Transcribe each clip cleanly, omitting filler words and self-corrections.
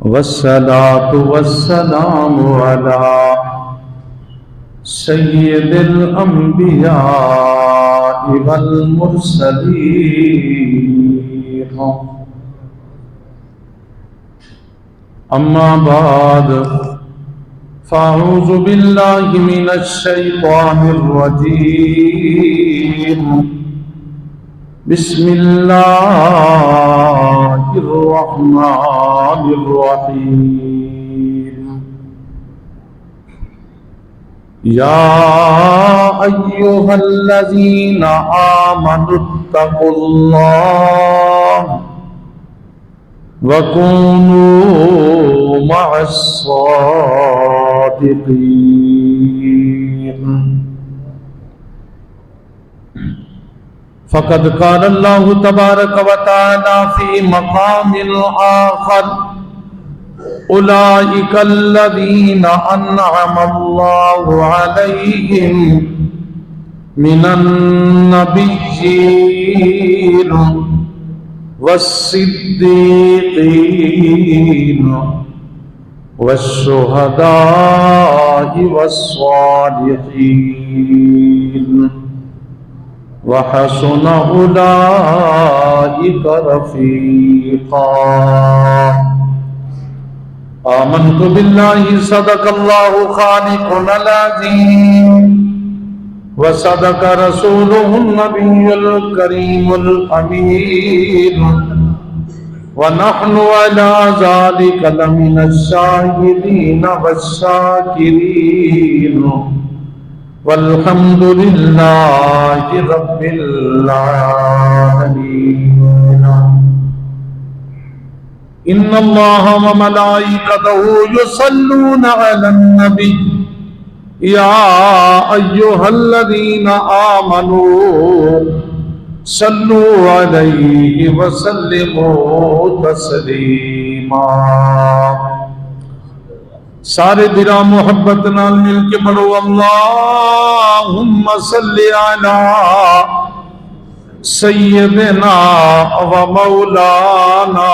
والصلاة والسلام على سيد الأنبياء والمرسلين أما بعد فأعوذ بالله من الشيطان الرجيم بسم الله الرحمن الرحيم يا أيها الذين آمنوا اتقوا الله وكونوا مع الصادقين فقد قال الله تبارك وتعالى في مقام آخر أولئك الذين أنعم الله عليهم من النبيين والصديقين والشهداء والصالحين وحسن أولئك رفيقا آمنت بالله صدق الله خالقنا العظيم وصدق رسوله النبي الكريم الأمين ونحن على ذلك لمن الشاهدين والشاكرين والحمد لله رب العالمين إن الله وملائكته يصلون على النبي يا أيها الذين آمنوا صلوا عليه وسلموا تسلیما. سارے دلا محبت نال مل کے پڑھو اللہم صلی علی سیدنا و مولانا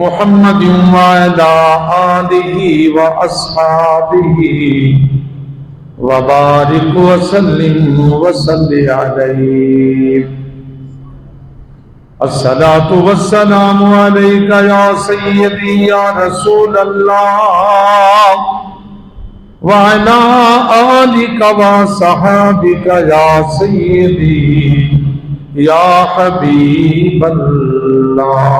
محمد وعلی آلہ و اصحابہ وبارک وسلم وصلی علیہ. الصلاة والسلام عليك يا سيدي يا رسول الله وعلى آلك وصحابك يا سيدي يا حبيب الله.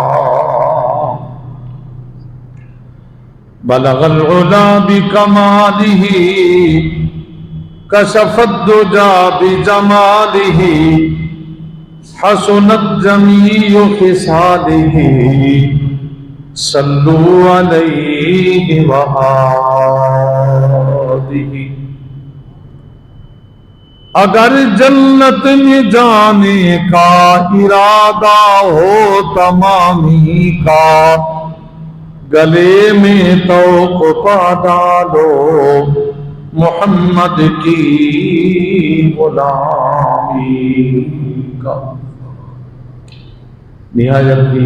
بلغ العلا بكماله كشف الدجى بجماله حسنت جمیع خصاله صلوا علیہ وآلہ. اگر جنت میں جانے کا ارادہ ہو تمامی کا گلے میں توق پا ڈالو محمد کی غلامی کا. نہایت ہی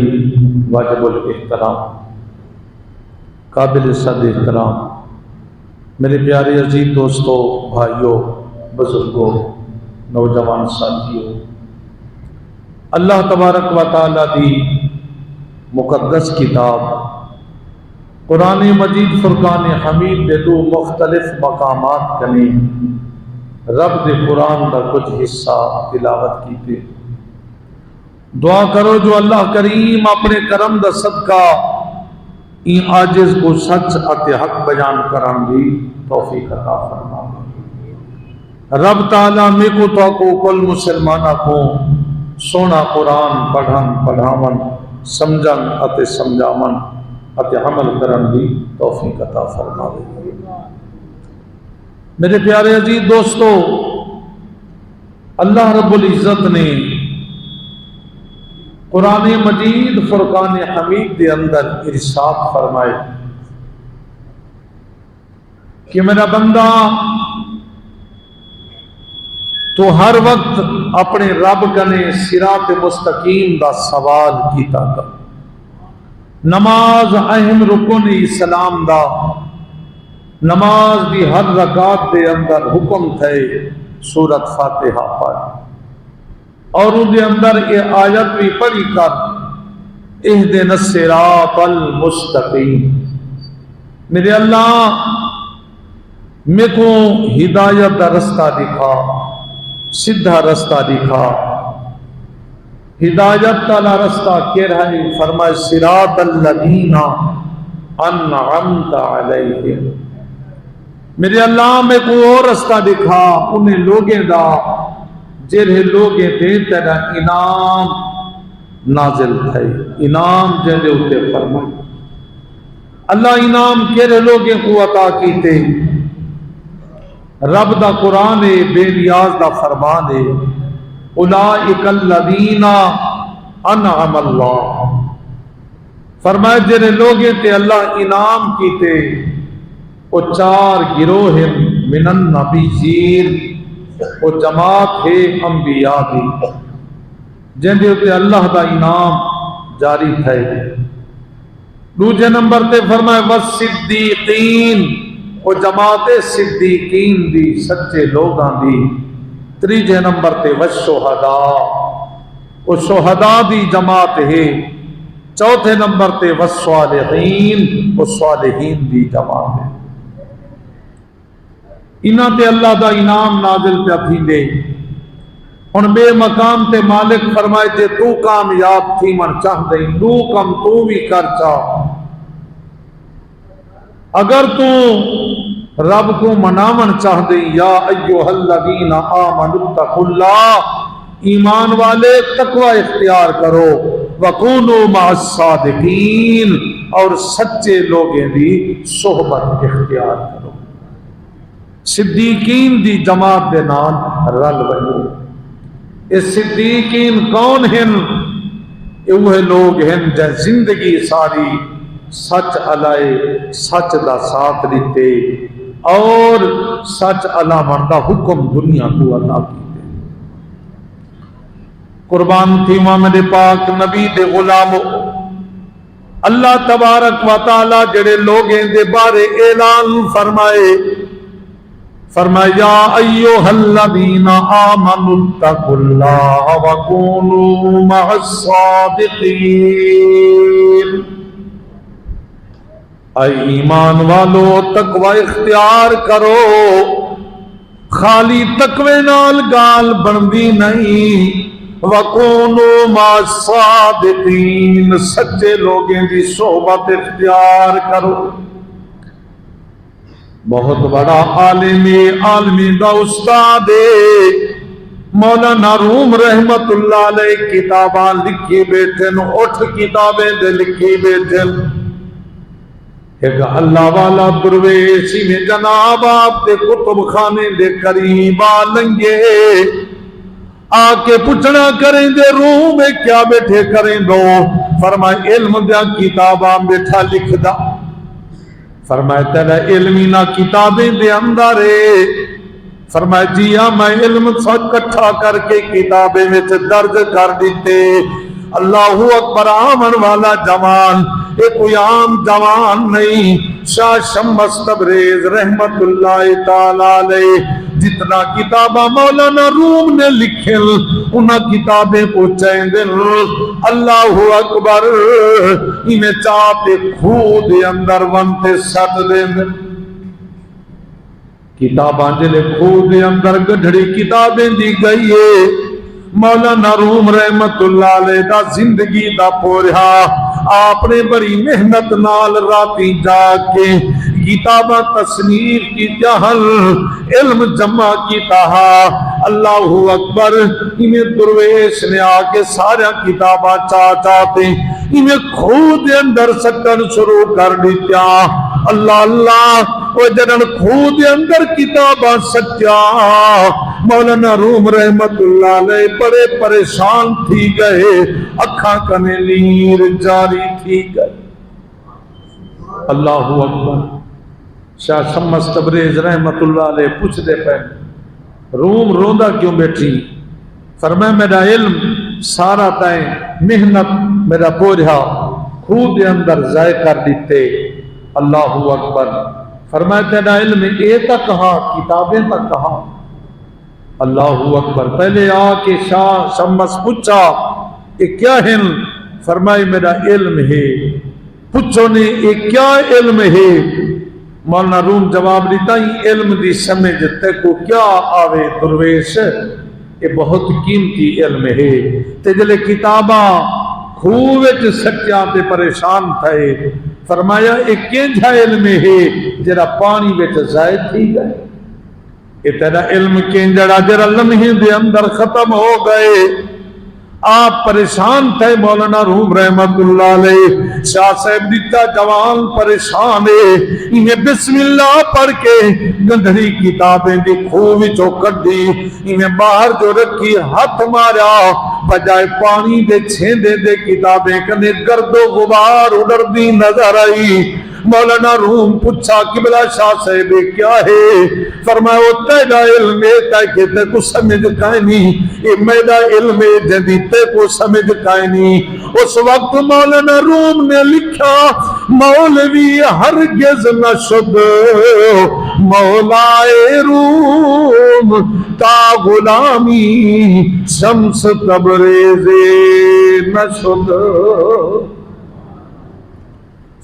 واجب الاحترام قابل صد احترام میرے پیارے عزیز دوستوں، بھائیوں، بزرگوں، نوجوان ساتھیوں، اللہ تبارک و تعالیٰ دی مقدس کتاب قرآن مجید فرقان حمید دے دو مختلف مقامات کنے رب دے قرآن کا کچھ حصہ تلاوت کیتے. دعا کرو جو اللہ کریم اپنے کرم دا صدقہ این عاجز کو سچ اتے حق بیان کرن دی توفیق عطا فرما. رب تعالیٰ میں کو تو کو کل مسلمانہ کو سونا قرآن پڑھن پڑھاون سمجھن اتے سمجھاون اتے عمل کرن دی توفیق عطا فرما. میرے پیارے عزیز دوستو، اللہ رب العزت نے قرآن مجید فرقان حمید دے اندر ارشاد فرمائے کہ میرا بندہ تو ہر وقت اپنے رب کنے صراط مستقیم دا سوال کیتا کر۔ نماز اہم رکن اسلام دا، نماز دی ہر رکعت دے اندر حکم تھے سورت فاتحہ پڑھ، اور ان دے اندر یہ آیت بھی پڑھی کر اہدنا الصراط المستقیم، میرے اللہ میں کو ہدایت کا رستہ دکھا، سیدھا رستہ دکھا۔ ہدایت کا رستہ کیا ہے؟ فرمائے صراط الذین انعمت علیہم، میرے اللہ میں کو اور رستہ دکھا انہیں لوگیں دا جنہیں لوگیں دے تیرا انعام نازل تھے، انعام جنہیں ہوتے فرمائے اللہ انعام کیرے لوگیں کو عطا کیتے۔ رب دا قرآن بے نیاز دا فرمان ہے، اولئک الذین انعم اللہ، فرمائے جنہیں لوگیں تے اللہ انعام کیتے وہ چار گروہ من النبیین، وہ جماعت ہے انبیاء دی جن دے اللہ دا انعام جاری تھے۔ دوسرے نمبر تے فرمائے والصدیقین، وہ جماعت صدیقین دی سچے لوگاں دی۔ تیسرے نمبر تے والشہداء، وہ شہداء دی جماعت ہے۔ چوتھے نمبر تے والصالحین، وہ صالحین دی جماعت ہے۔ انہاں تے اللہ دا انعام نازل پہ تھیندے۔ ان بے مقام تے مالک فرمائے جے تو کامیاب تھی من چاہ دے دو کم تو بھی کر چاہ، اگر تو رب کو منامن چاہ دے یا ایوہ الذین آمنوا اتقوا اللہ، ایمان والے تقوی اختیار کرو، وکونوا مع الصادقین، اور سچے لوگیں بھی صحبت اختیار کرو۔ صدیقین دی جماعت دے نام رل بنو۔ یہ صدیقین کون ہیں؟ یہ وہ لوگ ہیں جو زندگی ساری سچ علائے سچ دا ساتھ دیتے اور سچ علا مردہ حکم دنیا کو عطا کیتے۔ قربان تھی محمد پاک نبی دے غلامو، اللہ تبارک و تعالی جڑے لوگیں دے بارے اعلان فرمائے، فرمایا ایوہ الذین آمنوا اتقوا اللہ وکونوا مع الصادقین، اے ایمان والو تقوی اختیار کرو، خالی تقوی نال گال بندی نہیں، وکونوا مع الصادقین، سچے لوگیں دی صحبت اختیار کرو۔ بہت بڑا عالمی دا استاد مولانا روم رحمت اللہ علیہ کتاباں لکھی بیٹھن، اٹھ کتابیں دے لکھی بیٹھن۔ ایک اللہ والا درویشی میں جناب آپ دے کتب خانے دے قریب لنگے آ کے پوچھنا کریں دے روم میں کیا بیٹھے کریں دو؟ فرمائے علم دیا کتاباں بیٹھا لکھ دا۔ فرمائے تیرا علمی نہ کتابیں دے اندر ہے؟ فرمائے جی ہاں میں علم سب کٹھا کر کے کتابیں میں درج کر دیتے۔ اللہ اکبر، آمن والا جوان، ایک کوئی عام جوان نہیں، شاہ شمس تبریز رحمت اللہ تعالی علیہ جتنا کتابہ مولانا روم نے لکھے انہاں کتابیں پہنچائیں دن۔ اللہ اکبر، انہیں چاہتے خود اندر ونتے سٹ دیں دن کتاباں جلے خود اندر گڑھڑی کتابیں دی گئی ہے۔ مولانا روم رحمت اللہ علیہ دا زندگی دا پوریا آپ نے بڑی محنت نال راتی جا کے کتاباں تصنیف کی جہل علم جمع کی تہا۔ اللہ اکبر، انہیں درویش نے آکے سارا کتاباں چاہتے انہیں خود اندر سکن شروع کر دیتا۔ اللہ اللہ، وہ جنن خود اندر کتاباں سچا مولانا روم رحمت اللہ علیہ بڑے پریشان تھی گئے، اکھاں کنے نیر جاری تھی گئے۔ اللہ اکبر، شاہ شمس تبریز رحمت اللہ علیہ پوچھ دے پہ روم روندا کیوں بیٹھی؟ فرمایا میرا علم سارا تائیں محنت میرا بوجھا خود دے اندر ضائع کر دیتے۔ اللہ اکبر۔ فرمایا تیرا علم اے تک کہا، کتابیں تک کہا۔ اللہ اکبر۔ پہلے آ کے شاہ شمس پوچھا یہ کیا ہے؟ فرمائی میرا علم ہے۔ پوچھو نے یہ کیا علم ہے؟ مولانا روم جواب دیتا ہی علم دی سمجھ تے کو کیا آوے درویش، یہ بہت قیمتی علم ہے۔ تے جلے کتاباں خوہ وچ سچیاں تے پریشان تھے، فرمایا یہ کینجا علم ہے جرا پانی وچ ضائع تھی گئے؟ یہ تیرا علم کینجڑا جرا لمحے دے اندر ختم ہو گئے۔ آپ پریشان تھے مولانا روم رحمت اللہ علیہ۔ شاہ صاحب دیتا جوان پریشان ہے، انہیں بسم اللہ پڑھ کے گندھری کتابیں دی خوہ چوکٹ دی، انہیں باہر جو رکھی ہاتھ مارا، بجائے پانی دے چھیندے دے کتابیں کنے گرد و غبار اڑر دی نظر آئی۔ مولانا روم پوچھا قبلہ شاہ صاحب کیا ہے؟ فرمایا وہ تیرا علم ہے کہ تے کو سمجھ کائیں نہیں، یہ میرا علم ہے جدی تے کو سمجھ کائیں نہیں۔ اس وقت مولانا روم نے لکھا مولوی ہرگز نہ شد مولائے روم تا غلامی شمس تبریز نہ شد۔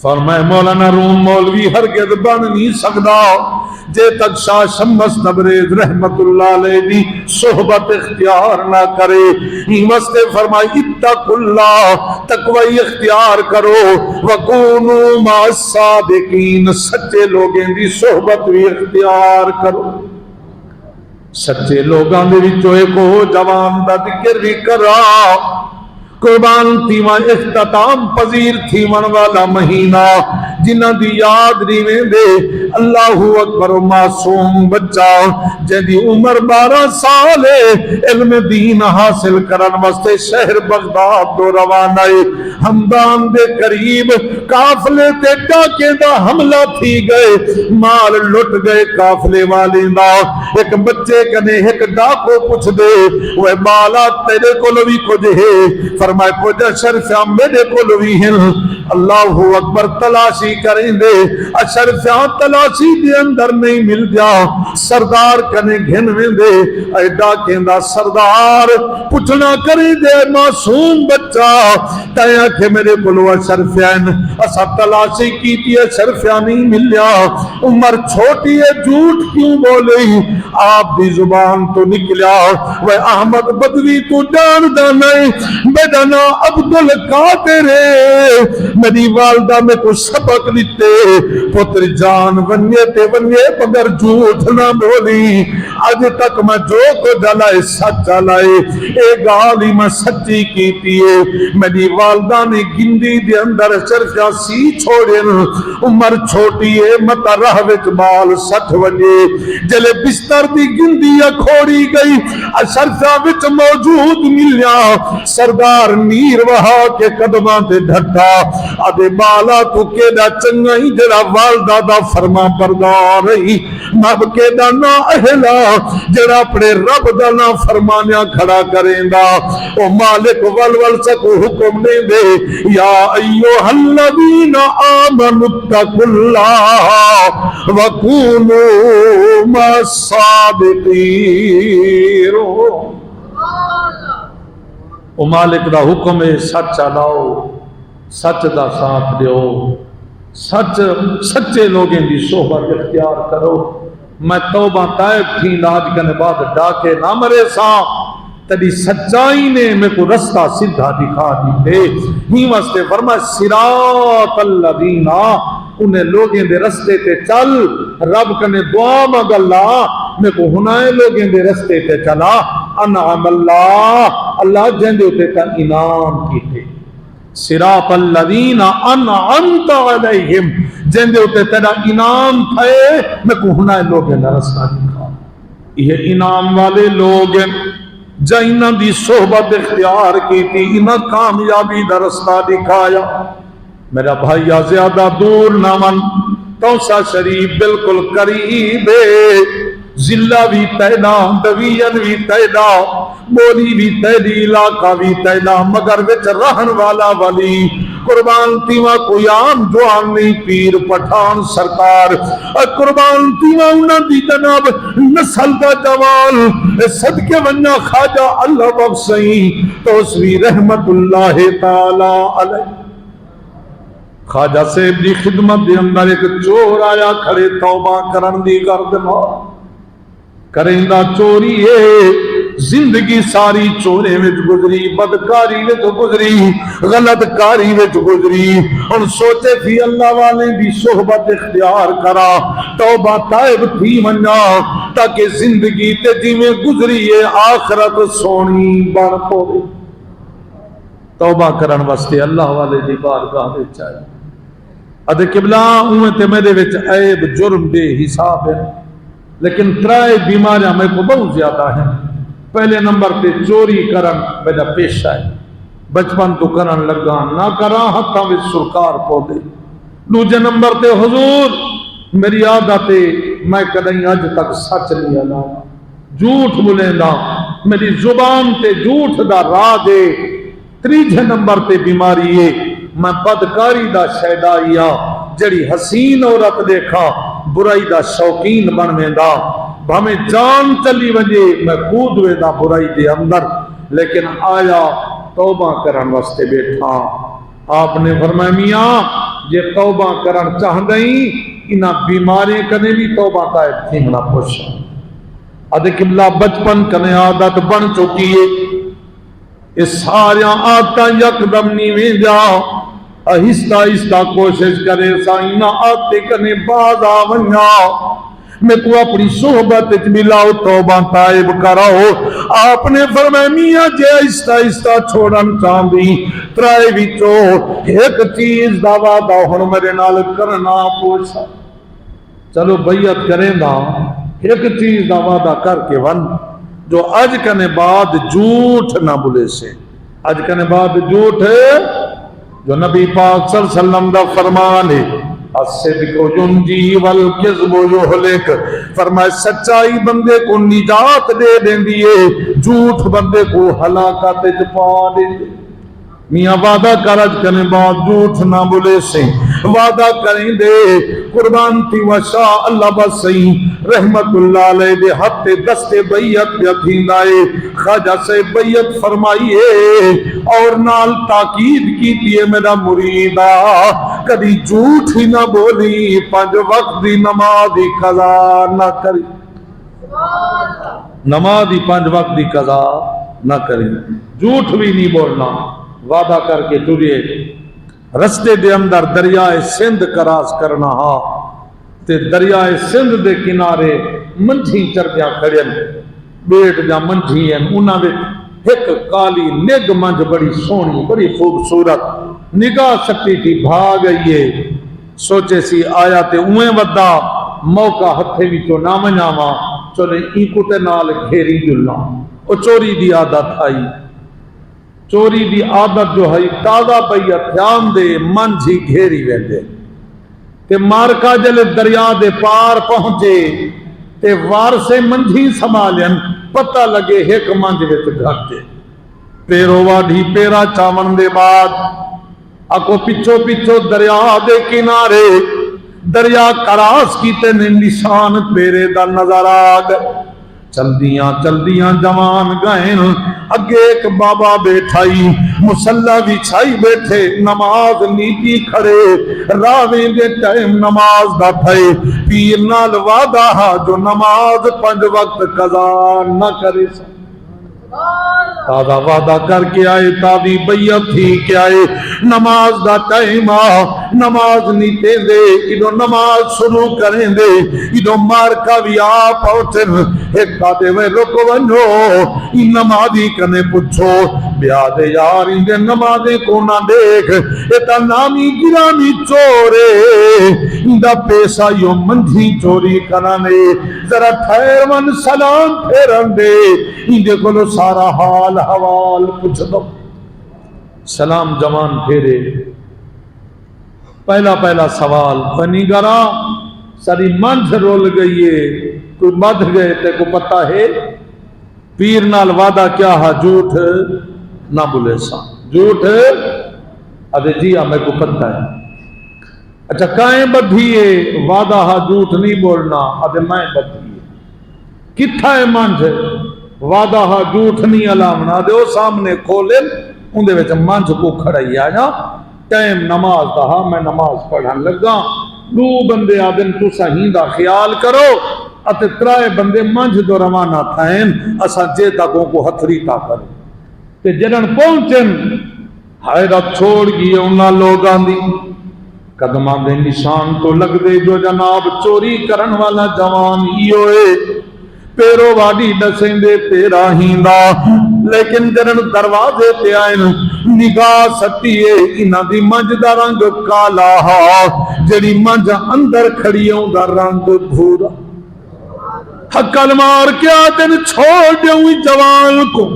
فرمائے مولانا روم مولوی ہرگز بن نہیں سکدا جے تک شاہ شمس تبریز رحمت اللہ علیہ دی صحبت اختیار نہ کرے۔ ہی واسطے فرمائی اتقوا اللہ، تقوی اختیار کرو، وکونوا مع الصادقین، سچے لوگیں دی صحبت بھی اختیار کرو۔ سچے لوگاں دے وچوں ایک ہو جوان دا ذکر بھی کرا۔ قربان تھیواں اختتام پذیر تھیون والا مہینہ جنہ دی یاد ریویں دے اللہ اکبر معصوم بچہ جدی عمر 12 سال علم دین حاصل کرن واسطے شہر بغداد تو روانہ ہمدان دے قریب قافلے تے ڈاکے دا حملہ تھی گئے، مال لٹ گئے قافلے والے دا۔ ایک بچے کنے ایک ڈاکو پوچھ دے وہ بالا تیرے کول وی کچھ ہے؟ فرمائے پوجا شرفیاں میرے کول وی ہیں۔ اللہ اکبر۔ تلاشی کریں دے اشرفیاں تلاشی دے اندر نہیں مل جا، سردار کنے گھنویں دے ایڈا کہندہ سردار پوچھنا کریں دے معصوم بچہ تایا کہ میرے کلو اشرفیاں اسا تلاشی کی تھی اشرفیاں نہیں مل جا، عمر چھوٹی ہے جھوٹ کیوں بولے؟ آپ دی زبان تو نکلیا وہ احمد بدوی تو جان دانے میرا نا عبدالقادر ہے، میری والدہ میں کو سبق لیتے پتر جان ونیے تے ونیے مگر جھوٹ نہ بولی، آج تک میں جو کو جلائے سچ جلائے، ایک گالی میں سچی کیتی ہے۔ میری والدہ نے گندی دے اندر شرفیاں سی چھوڑے، عمر چھوٹی ہے متا رہ وچ بال 60 ونجے جلے بستر دی گندی کھوڑی گئی، شرفیاں وچ موجود ملیا، سردار نیر وہا کے قدماں تے ڈھٹا آدھے بالا تو کیڑا چنگا ہی جڑا والدہ دا فرما بردار رہی، مب کیڑا نا اہلا جڑا اپنے رب دا نا فرمانیاں کھڑا کریں دا۔ او مالک والول سکو حکم دے دے یا ایوہ الذین آمنوا اتقوا اللہ وکونوا مع الصادقین۔ او مالک دا حکم ہے سچ لاؤ، سچ دا ساتھ دیو، سچے لوگیں دی صحبت اختیار کرو۔ میں توبہ طائب تھی لاج کنے بعد ڈاکے نہ مرے سا تیری سچائی نے میں کو رستہ سدھا دکھا دیتے۔ ہی واسطے فرمائے صراط الذین، انہیں لوگیں دے رستے تے چل، رب کنے دعا مانگ اللہ میں کو ہنائے لوگیں دے رستے تے چلا، انعم اللہ جن دے ہوتے کا انعام کیتے۔ صراط الذین انعمت علیہم، جن دے ہوتے تیرا انعام تھے میں کو ہنائے لوگیں دے رستہ دکھا۔ یہ انعام والے لوگ جائنہ دی صحبت اختیار کی تھی، انہاں کامیابی دا رستہ دکھایا۔ میرا بھائی زیادہ دور نہ من، توسا شریف بالکل قریب ہے، ضلع بھی تینا، ڈویژن بھی تینا، بولی بھی تیری، علاقہ بھی تینا، مگر وچ رہن والا ولی قربان تیواں کوئی عام جوان نہیں، پیر پٹھان سرکار قربان تیواں انہاں دی جناب نسل دا جوان صدقے ونجا خواجہ اللہ بخشیں توسوی رحمت اللہ تعالی علیہ۔ خواجہ صاحب دی خدمت دے اندر ایک چور آیا کھڑے توبہ کرن دی گردنا کرندہ چوری ہے، زندگی ساری چورے وچ گزری، بدکاری وچ گزری، غلط کاری وچ گزری، ان سوچے تھی اللہ والے بھی صحبت اختیار کرا، توبہ تائب تھی منجا تاکہ زندگی تے جی میں گزری ہے آخرت سونی بن پوے۔ توبہ کرن واسطے اللہ والے دی بارگاہ وچ چاہیے۔ ادھے قبلہ اوہ تے میرے وچ عیب جرم بے حساب ہے، لیکن ترائے بیماریاں میں کو بہت زیادہ ہیں۔ پہلے نمبر تے چوری کرن میرا پیشہ ہے، بچپن تو کرن لگا نہ کرا ہتھاں وچ سرکار پو دے۔ دوجے نمبر تے حضور میری عادت ہے میں کدیں اج تک سچ نہیں آنا، جھوٹ بولیندا، میری زبان تے جھوٹ دا راج ہے۔ تیجے نمبر تے بیماری ہے میں بدکاری دا شیدائیا، جڑی حسین عورت دیکھا برائی دا شوقین بن ویندا، بھامیں جان چلی ونجے میں کود ویندا برائی دے اندر، لیکن آیا توبہ کرن واسطے بیٹھا۔ آپ نے فرمایا میاں جے توبہ کرن چاہندیں انہاں بیماری کنے بھی توبہ تائب تھی منا پوچھا۔ ادھے قبلہ بچپن کنے عادت بن چکی ہے، اس ساریاں آدتاں یکدم نہیں ویندا، آہستہ آہستہ کوشش کرے سائنہ آتے کنے باز آونیا، میں کو اپنی صحبت ملاؤ توبہ تائب کراؤ۔ آپ نے فرمایا میاں جے آہستہ آہستہ چھوڑن چاندی ترائے وچو ایک چیز دا وعدہ ہن میرے نال کرنا پوچھا۔ چلو بیعت کریں دا، ایک چیز دا وعدہ کر کے ون جو اج کنے بعد جھوٹ نہ بولے سے، اج کنے بعد جھوٹ ہے جو نبی پاک صلی اللہ علیہ وسلم دا فرمان ہے، الصدق ینجی والکذب یہلک، فرمائے سچائی بندے کو نجات دے دیندی ہے، جھوٹ بندے کو ہلاکت وچ پا دیندی۔ میاں وعدہ کرج کرنے بعد جھوٹ نہ بولے سے، وعدہ کریں دے قربان تھی وشا اللہ بسیں رحمت اللہ علیہ دے حد دست بیعت یقیندائے خواجہ سے بیعت فرمائیے اور نال تاکید کی دیئے میرا مریدہ کدی جھوٹ ہی نہ بولی، 5 وقت دی نمازی قضا نہ کری، نمازی 5 وقت دی قضا نہ کری، جھوٹ بھی نہیں بولنا۔ وعدہ کر کے ٹریے رستے دے اندر دریائے سندھ کراس کرنا ہا تے دریائے سندھ دے کنارے منجھی چرکیاں کھڑے بیٹ جا منجھی ہیں، انہاں وچ ایک کالی نگ منج بڑی سونی بڑی خوبصورت نگاہ سکتی تھی بھاگ گئیے، سوچے سی آیا تے اویں ودا موقع ہتھے بھی تو نہ منجاواں چلے ای کتے نال گھیری جلنا۔ او چوری دی عادت آئی، چوری دی عادت جو ہے تازہ پئی دھیان دے منجھی گھیری ویندے تے مارکا جلے دریا دے پار پہنچے تے وار سے منجھی سنبھالن پتہ لگے ایک منج وچ گھٹے پیرو واڈھی پیرا چاون دے بعد اکو پچھو پچھو دریا دے کنارے دریا کراس کیتے نے نشان پیرے دا نظر آ گئے۔ چلدیاں جوان گئیں اگے ایک بابا بیٹھائی مسلح بچھائی بیٹھے نماز نیتی کھڑے راویں دے ٹائم نماز دا تھے پیر نال وعدہ جو نماز 5 وقت قضا نہ کرے تازہ وعدہ کر کے آئے تازی بیعت تھی کہ آئے نماز دا ٹائم نماز نیتے دے ادو نماز شروع کریں دے ادو مارکا بھی آ پہنچن ایک دادے میں رکو ونو ان نمازی کنے پچھو بیادے یار ان دے نمازے کو نہ دیکھ ایتا نامی گرامی چورے ان دا پیسہ یو منجھی چوری کرانے ذرا ٹھہر من سلام پھیرن دے ان دے کلو سارا حال حوال پوچھ دو۔ سلام جوان پھیرے پہلا سوال پنی گرا ساری منجھ رول گئیے کوئی بد گئے تے کو پتہ ہے پیر نال وعدہ کیا ہا جھوٹ نہ بولے سا جھوٹ ادے جی ہمیں کو پتہ ہے اچھا کائیں بدھیے وعدہ ہا جھوٹ نہیں بولنا ادے میں بدھیے کتھا ہے منج وعدہ ہا جھوٹ نہیں علامنا دے او سامنے کھولے اندے وچ منج کو کھڑائی آیا ٹائم نماز دا ہا میں نماز پڑھن لگا دو بندے آدن تو صحیح دا خیال کرو اتے ترائے بندے منج دو روانہ تھائیں اسا جے تاکوں کو ہتھری تا کرو تے جنن پہنچن حیرت چھوڑ گئی انہاں لوگاں دی قدماں دے نشان تو لگ دے جو جناب چوری کرن والا جوان ہی ہوئے پیرو واڈی دسیں دے تیرا ہیندا لیکن جنن دروازے تے آئن نگاہ سٹیے انہاں دی منج دا رنگ کالا ہا جڑی منج اندر کھڑیوں دا رنگ بھورا حقل مار کیا دن چھوڑ دیوں جوان کو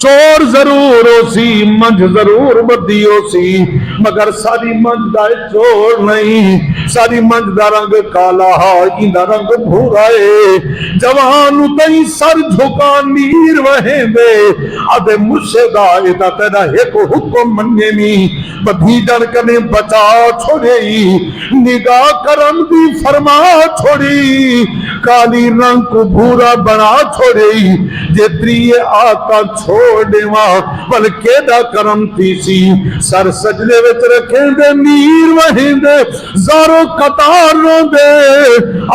چور ضرور ہو سی منج ضرور بدی ہو سی مگر ساری منج دا چور نہیں ساری منج دا رنگ کالا ہا ان دا رنگ بھورا ہے جوان تئی سر جھکا نیر وہیں دے ادے مرشدا ادا تیرا ایک حکم مننے می بدھی جن کنے بچا چھوڑی نگاہ کرم دی فرما چھوڑی کالی رنگ کو بھورا بنا چھوڑی جتری آتا چھوڑ دیوا بلکہ دا کرم تھی سی سر سجدے وچ رکھیں دے نیر وہیں دے زارو قطار رو دے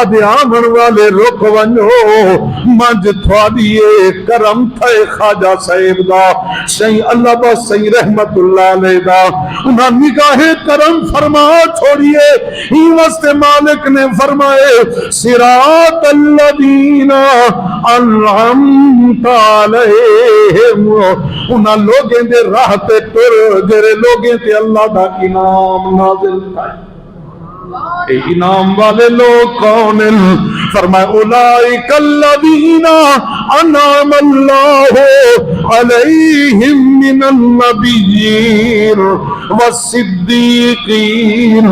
ادھے آمن والے رک ونجو منج تھوڑیے کرم تھے خواجہ صاحب دا شہی اللہ بس صحیح رحمت اللہ علیہ دا انہاں نگاہ کرم فرما چھوڑیے ہی وسط مالک نے فرمائے صراط الذین انعمت علیہم انہاں لوگیں دے راہ تے ٹر جڑے لوگیں تے اللہ دا انعام نازل تھا اے انعام والے لوگ کون فرمائے اولئک الذین انعم اللہ علیہم من النبیین والصدیقین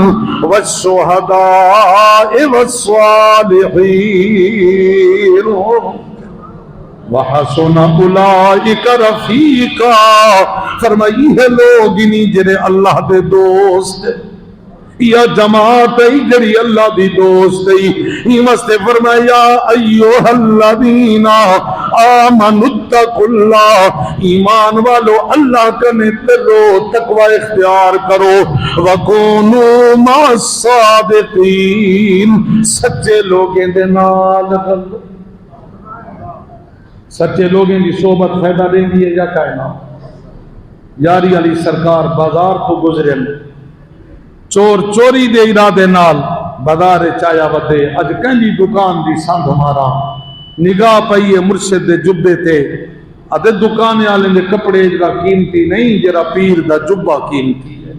والشہداء والصالحین وحسن اولئک رفیقا فرمائی ہے لوگ انہی جنہیں اللہ دے دوست یا جماعت ای جڑی اللہ دی دوست ای ہی مستے فرمایا ایوہ الذین آمنوا اتقوا اللہ ایمان والو اللہ کنے ترو تقوی اختیار کرو وکونوا مع الصادقین سچے لوگیں دے نال کرو سچے لوگیں دی صحبت فائدہ دیں گی یا کائنات یاری علی سرکار بازار کو گزرے چور چوری دے ارادے نال بازار چایا وتے اج کہیں دکان دی سندھ مارا نگاہ پئیے مرشد دے جبے تے ادے دکان والے دے کپڑے جڑا قیمتی نہیں جڑا پیر دا جبہ قیمتی ہے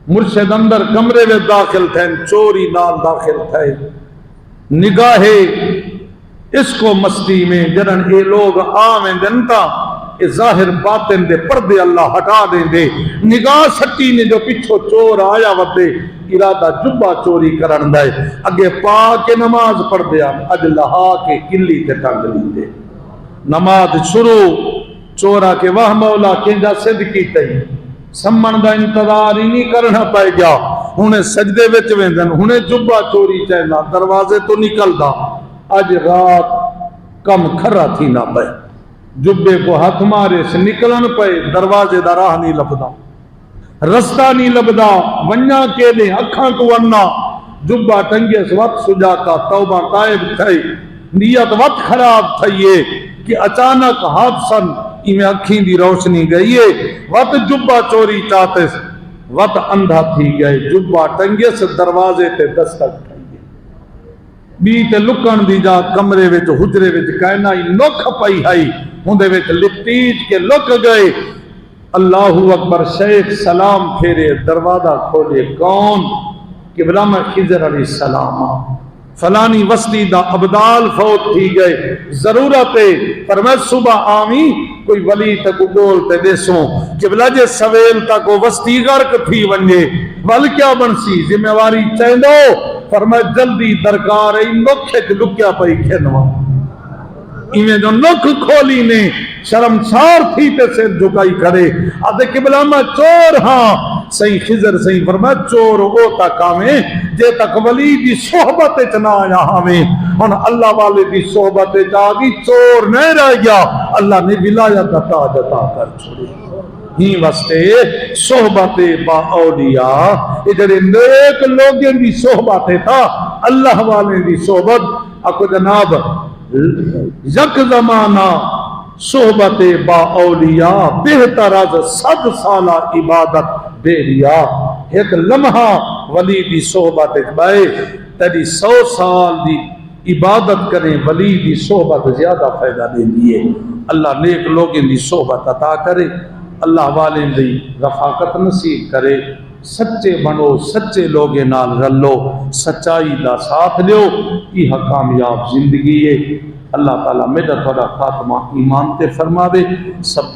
مرشد اندر کمرے میں داخل تھے چوری نال داخل تھے نگاہے اس کو مستی میں جنن اے لوگ آویں دنتا اے ظاہر باطن دے پردے اللہ ہٹا دیں دے نگاہ سٹی نے جو پچھو چور آیا ودے ارادہ جبہ چوری کرن دے اگے پا کے نماز پڑھ دیا اج لہا کے کلی تے ٹنگ لی دے نماز شروع چورا کے واہ مولا کنجا صدقی تئی سمن دا انتظار ہی نہیں کرنا پائے گیا انہیں سجدے وچ ویندن انہیں جبہ چوری چاہنا دروازے تو نکل دا اج رات کم کھرا تھی نہ پے جبے کو ہاتھ مارے سے نکلن پے دروازے دا راہ نہیں لبدا رستہ نہیں لبدا ونیا کے لے اکھاں کو وننا جبہ ٹنگے اس وقت سجا کا توبہ تائب تھئی نیت وقت خراب تھئیے کہ اچانک حادثن میں اکھیں دی روشنی گئی ہے وقت جبہ چوری چاہتے وقت اندھا تھی گئے جبہ ٹنگے سے دروازے تے دستک بیت لکن دی جا کمرے وچ حجرے وچ کائنا ہی نوکھ پئی ہائی ہوندے وچ لپٹیج کے لک گئے اللہ اکبر شیخ سلام پھیرے دروازہ کھولے کون قبلہ میں خضر علیہ السلام فلانی وسطی دا عبدال فوت تھی گئے ضرورت ہے پر میں صبح آمی کوئی ولی تک بولتے دیسوں قبلہ جے سویل تک وسطی غرق تھی ونجے ول کیا بنسی ذمہ واری چاہندو فرمایا جلدی درکار ہے نوکھے لکیا پئی کھنوا ایویں جو نوکھ کھولی نے شرمسار تھی تے سر جھکائی کھڑے آدھے قبلہ میں چور ہاں صحیح خضر صحیح فرمایا چور او تک آویں جے تک ولی دی صحبت چنا آیا ہمیں ہن اللہ والے دی صحبت جاگی چور نہیں رہ گیا اللہ نے ولایت عطا کر چھوڑی ہی واسطے صحبت با اولیاء ادھر نیک لوگوں دی صحبت تھا اللہ والے دی صحبت اکو جناب یک زمانہ صحبت با اولیاء بہتر از 100 سالہ عبادت بے ریا ایک لمحہ ولی دی صحبت بائے تیری 100 سال دی عبادت کریں ولی دی صحبت زیادہ فائدہ دے دیئے اللہ نیک لوگوں دی صحبت عطا کرے اللہ والے دی رفاقت نصیب کرے سچے بنو سچے لوگے نال رلو سچائی دا ساتھ لیو یہ کامیاب زندگی ہے اللہ تعالیٰ میرا تھوڑا خاتمہ ایمان تے فرماوے سب